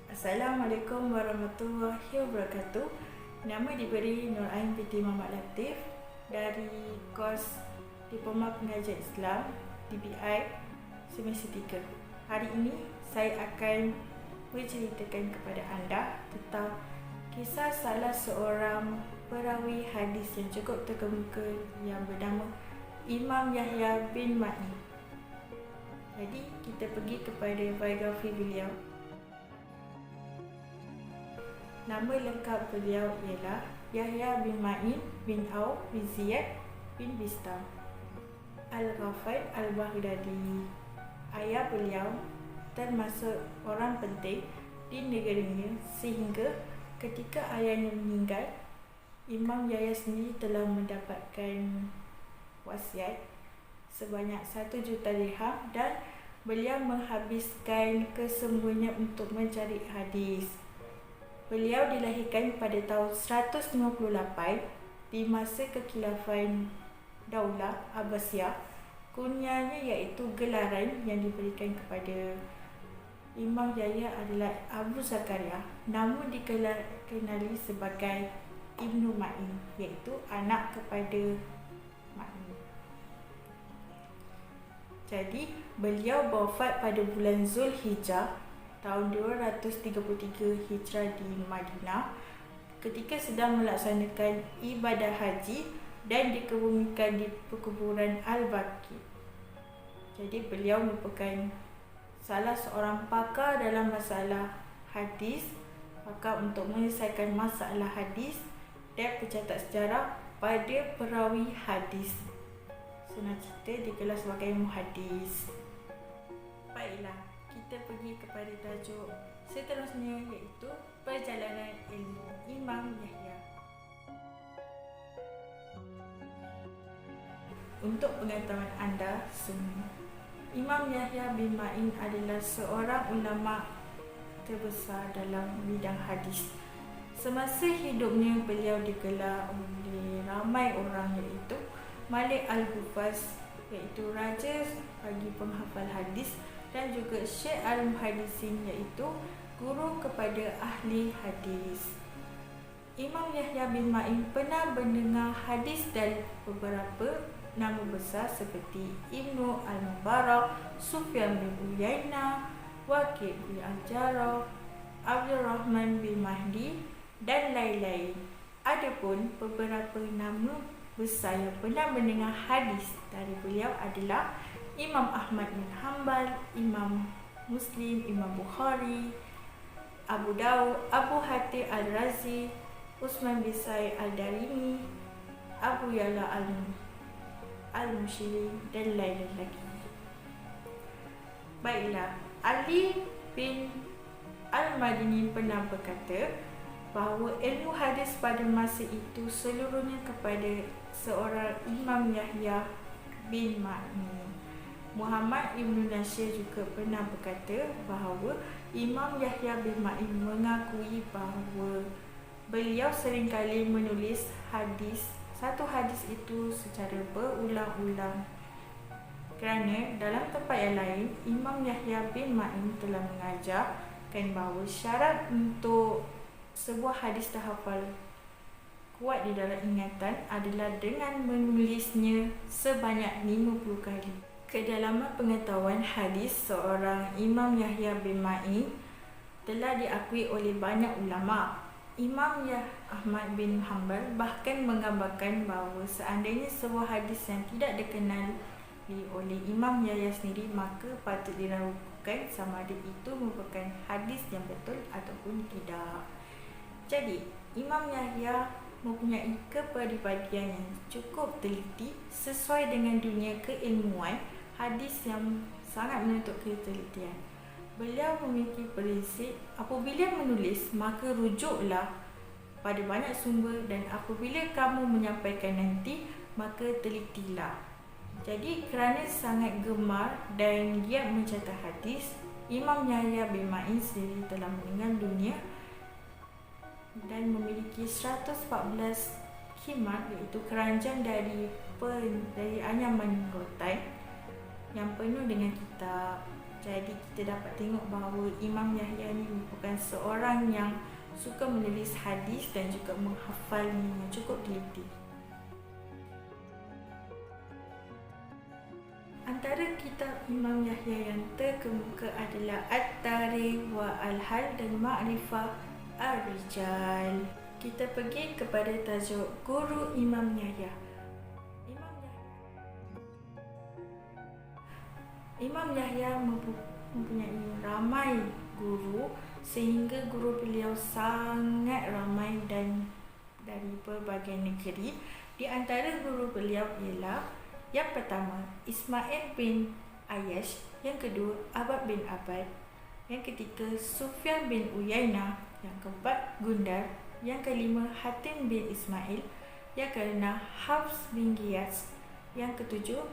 Assalamualaikum warahmatullahi wabarakatuh. Nama diberi Nur Ain binti Muhammad Latif dari kos Diploma Pengajian Islam DBI semester 3. Hari ini saya akan menceritakan kepada anda tentang kisah salah seorang perawi hadis yang cukup terkemuka yang bernama Imam Yahya bin Ma'in. Jadi kita pergi kepada biografi beliau. Nama lengkap beliau ialah Yahya bin Ma'in bin Auf bin Ziyad bin Bistam Al-Ghafai Al-Baghdadi. Ayah beliau termasuk orang penting di negaranya sehingga ketika ayahnya meninggal, Imam Yahya sendiri telah mendapatkan wasiat sebanyak 1 juta dirham dan beliau menghabiskan kesemuanya untuk mencari hadis. Beliau dilahirkan pada tahun 158 di masa kekhilafan Daulah Abbasiyah. Kunyahnya iaitu gelaran yang diberikan kepada Imam Yahya adalah Abu Zakaria, namun dikenali sebagai Ibnu Ma'in, iaitu anak kepada Ma'in. Jadi beliau wafat pada bulan Zulhijjah tahun 233 Hijrah di Madinah ketika sedang melaksanakan ibadah haji dan dikebumikan di perkuburan Al-Baqi. Jadi beliau merupakan salah seorang pakar dalam masalah hadis, pakar untuk menyelesaikan masalah hadis dan pencatat sejarah pada perawi hadis. Senang cerita digelar sebagai muhaddis. Baiklah, kita pergi kepada tajuk seterusnya iaitu perjalanan ilmu Imam Yahya. Untuk pengetahuan anda semua, Imam Yahya bin Ma'in adalah seorang ulama terbesar dalam bidang hadis. Semasa hidupnya beliau digelar oleh ramai orang iaitu Malik Al-Hufaz, iaitu raja bagi penghafal hadis, dan juga Syekh Al-Muhaddisin, iaitu guru kepada ahli hadis. Imam Yahya bin Ma'in pernah mendengar hadis dari beberapa nama besar seperti Ibnu Al-Mubarak, Sufyan bin Uyainah, Waqi' bin Al-Jarrah, Abdul Rahman bin Mahdi dan lain-lain. Adapun beberapa nama besar yang pernah mendengar hadis dari beliau adalah Imam Ahmad bin Hanbal, Imam Muslim, Imam Bukhari, Abu Dawud, Abu Hatim Al-Razi, Utsman bin Sa'id Al-Darimi, Abu Ya'la Al-Mushiri dan lain-lain lagi. Baiklah, Ali bin Al-Madini pernah berkata bahawa ilmu hadis pada masa itu seluruhnya kepada seorang Imam Yahya bin Ma'in. Muhammad Ibn Nasir juga pernah berkata bahawa Imam Yahya bin Ma'in mengakui bahawa beliau seringkali menulis satu hadis itu secara berulang-ulang. Kerana dalam tempat yang lain, Imam Yahya bin Ma'in telah mengajarkan bahawa syarat untuk sebuah hadis terhafal kuat di dalam ingatan adalah dengan menulisnya sebanyak 50 kali. Kedalaman pengetahuan hadis seorang Imam Yahya bin Ma'in telah diakui oleh banyak ulama. Imam Ahmad bin Hanbal bahkan menggambarkan bahawa seandainya sebuah hadis yang tidak dikenali oleh Imam Yahya sendiri, maka patut diragukan sama ada itu merupakan hadis yang betul ataupun tidak. Jadi, Imam Yahya mempunyai kepribadian yang cukup teliti sesuai dengan dunia keilmuan hadis yang sangat menuntut ketelitian. Beliau memiliki prinsip apabila menulis maka rujuklah pada banyak sumber, dan apabila kamu menyampaikan nanti maka telitilah. Jadi kerana sangat gemar dan giat mencatat hadis, Imam Yahya bin Ma'in sendiri telah meninggal dunia dan memiliki 114 khimmat, iaitu keranjang dari anyaman rotan yang penuh dengan kitab, Jadi kita dapat tengok bahawa Imam Yahya ni merupakan seorang yang suka menulis hadis dan juga menghafalnya, cukup teliti. Antara kitab Imam Yahya yang terkemuka adalah At-Tarikh wa Al-Hal dan Ma'rifah Ar-Rijal. Kita pergi kepada tajuk Guru Imam Yahya. Imam Yahya mempunyai ramai guru sehingga guru beliau sangat ramai dan dari berbagai negeri. Di antara guru beliau ialah yang pertama Ismail bin Ayyash, yang kedua Abbad bin Abbad, yang ketiga Sufyan bin Uyainah, yang keempat Gundar, yang kelima Hatim bin Ismail, yang keenam Hafs bin Giyas, yang ketujuh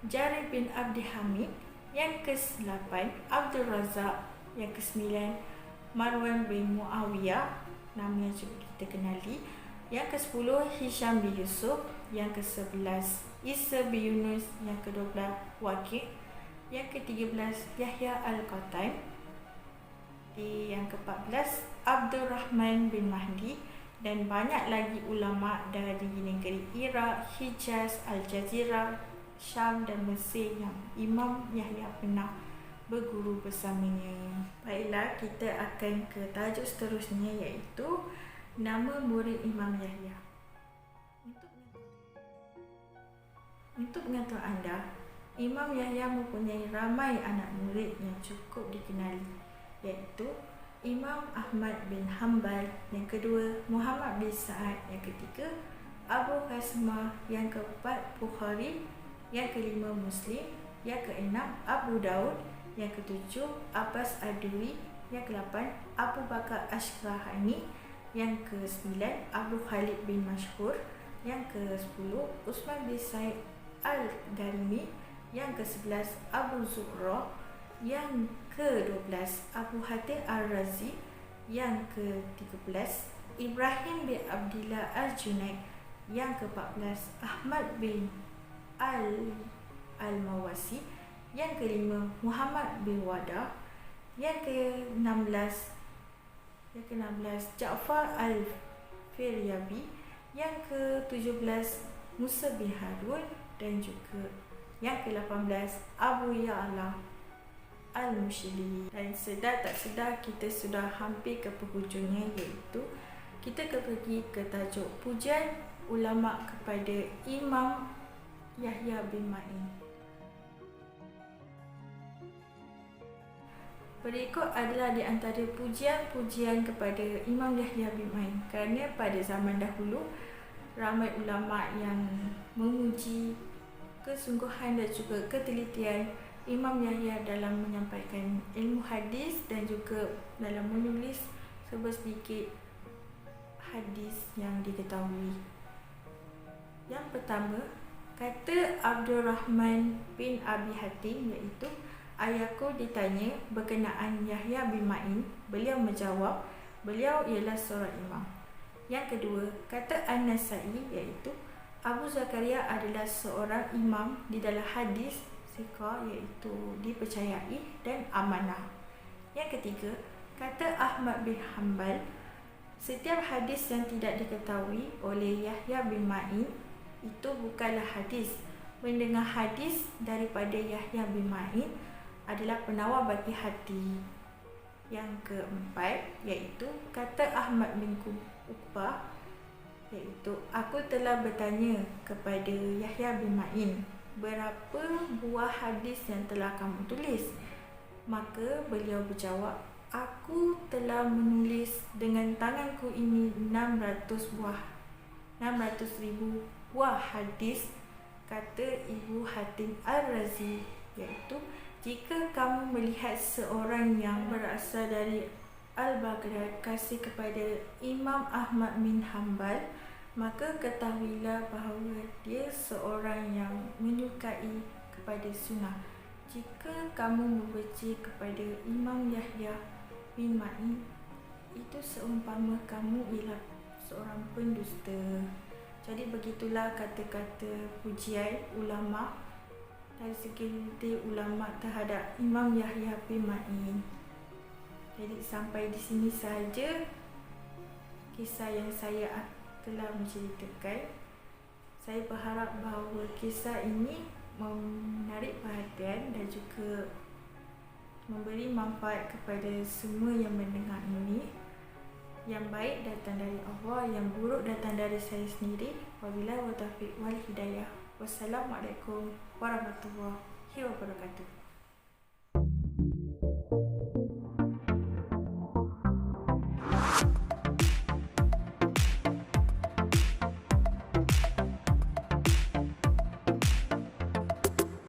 Jarir bin Abdi Hamid, yang ke-8 Abdul Razak, yang ke-9 Marwan bin Muawiyah, nama yang cukup kita kenali, yang ke-10 Hisham bin Yusuf, yang ke-11 Isa bin Yunus, yang ke-12 Waqi', yang ke-13 Yahya Al-Qattan, yang ke-14 Abdul Rahman bin Mahdi, dan banyak lagi ulama dari negeri Iraq, Hijaz, Al-Jazirah, Syam dan Mesir yang Imam Yahya pernah berguru bersamanya. Baiklah, kita akan ke tajuk seterusnya, iaitu nama murid Imam Yahya. Untuk pengetahuan anda, Imam Yahya mempunyai ramai anak murid yang cukup dikenali, iaitu Imam Ahmad bin Hanbal, yang kedua Muhammad bin Sa'ad, yang ketiga Abu Qasimah, yang keempat Bukhari, yang kelima Muslim, yang keenam Abu Daud, yang ketujuh Abbas Ad-Duri, yang ke-8 Abu Bakar Ashrahani, yang ke-9 Abu Khalid bin Mashhur, yang ke-10 Usman bin Said Al-Darimi, yang ke-11 Abu Zuhra, yang ke-12 Abu Hatim Ar-Razi, yang ke-13 Ibrahim bin Abdillah Al-Junaid, yang ke-14 Ahmad bin Al-Mawasi, yang ke-5 Muhammad bin Wada, yang ke-16 Ja'far Al-Firyabi, yang ke-17 Musa bin Harun, dan juga yang ke-18 Abu Ya'la Al-Mushili. Dan sedar tak sedar kita sudah hampir ke penghujungnya, iaitu kita akan pergi ke tajuk pujian ulama kepada Imam Yahya bin Ma'in. Berikut adalah di antara pujian-pujian kepada Imam Yahya bin Ma'in, kerana pada zaman dahulu ramai ulama yang memuji kesungguhan dan juga ketelitian Imam Yahya dalam menyampaikan ilmu hadis dan juga dalam menulis sedikit hadis yang diketahui. Yang pertama, kata Abdul Rahman bin Abi Hatim, iaitu ayahku ditanya berkenaan Yahya bin Ma'in, beliau menjawab beliau ialah seorang imam. Yang kedua, kata An-Nasai, iaitu Abu Zakaria adalah seorang imam di dalam hadis, siqah, iaitu dipercayai dan amanah. Yang ketiga, kata Ahmad bin Hanbal, setiap hadis yang tidak diketahui oleh Yahya bin Ma'in itu bukanlah hadis. Mendengar hadis daripada Yahya bin Ma'in adalah penawar bagi hati. Yang keempat, iaitu kata Ahmad bin Uqbah, iaitu aku telah bertanya kepada Yahya bin Ma'in, berapa buah hadis yang telah kamu tulis? Maka beliau berjawab, aku telah menulis dengan tanganku ini 600,000 buah hadis. Kata Ibu Hatim Ar-Razi, iaitu jika kamu melihat seorang yang berasal dari Al-Baghdad kasih kepada Imam Ahmad bin Hanbal, maka ketahuilah bahawa dia seorang yang menyukai kepada sunnah. Jika kamu membenci kepada Imam Yahya bin Ma'in, itu seumpama kamu ialah seorang pendusta. Jadi begitulah kata-kata pujian ulama dari segelintir ulama terhadap Imam Yahya bin Ma'in. Jadi sampai di sini sahaja kisah yang saya telah menceritakan. Saya berharap bahawa kisah ini menarik perhatian dan juga memberi manfaat kepada semua yang mendengar ini. Yang baik datang dari Allah, yang buruk datang dari saya sendiri. Wabillahi taufiq wal hidayah. Wassalamualaikum warahmatullahi wabarakatuh.